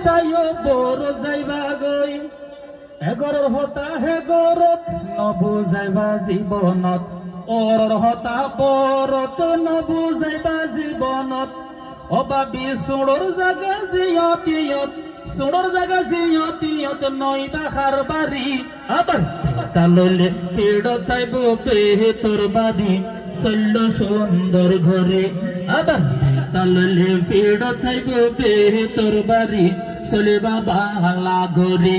চাইও বড় যাইবা গই এগৰৰ হতা হে গৰত নবুজাইবা জীৱনত অৰৰ হতা বৰত নবুজাইবা জীৱনত অবাবি সুৰৰ জাগা জিয়তিয়ত সুৰৰ জাগা জিয়তিয়ত নইবা খাৰবাৰী আবার তাললে পেড় থাইব বেহতর বাড়ি চল্ল সুন্দর ঘরে আবার তাললে পেড় থাইব বেহতর বাড়ি চলিবা বাংলা ঘরে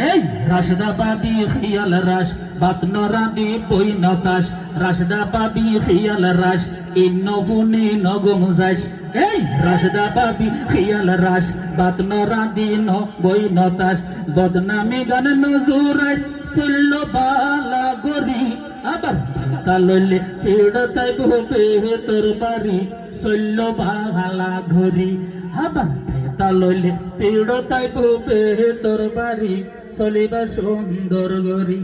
এই রাশদা পাবি খিয়াল রাস বাত নরাদি বই নকাশ রাশদা পাবি খিয়াল রাস ইন্নবুনি নগম যাস এই রাশদা পাবি খিয়াল রাস বাত নরাদি ন বই নতাস বদনামে গান নজুরাস সুল্ল বালা গরি আবার তাললে পেড় তাইব বেহতর বাড়ি সুল্ল বালা ঘরি আবার তাললে পেড় তাইব বেহতর বাড়ি চলিবা সুন্দর গরি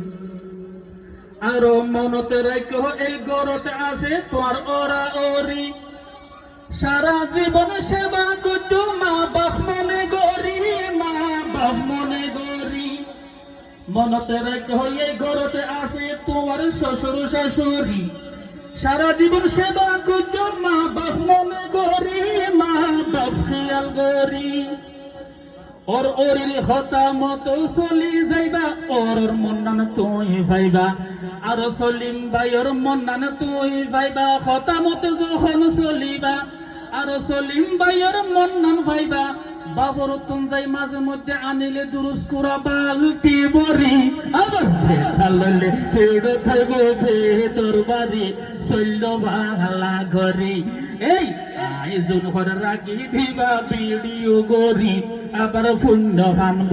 আরো মনতে রাখো এই গরতে আছে তোর ওরা ওরি সারা জীবন সেবা করছো মা বাপ মনে গরি মা বাপ মনে গরি মনতে রাখো এই গরতে আছে তোমার শ্বশুর শাশুড়ি সারা জীবন সেবা করছো মা বাপ মনে গরি মা বাপ খেয়াল গরি ওর ওরির হতা মতো চলি যাইবা ওর মন্নান তুই ভাইবা আর সলিম ভাইয়ের মন্নান তুই ভাইবা হতা মতো যখন চলিবা আর সলিম ভাইয়ের মন্নান ভাইবা বাবর তুন যাই মাঝে মধ্যে আনিলে দুরুস কুরা বালতি বরি আবার তাললে পেড় থাইব বেহতর বাড়ি চল্ল বাংলা ঘরে এই আয়োজন করে রাখি দিবা ভিডিও গরি আবার ফুন্ড হানব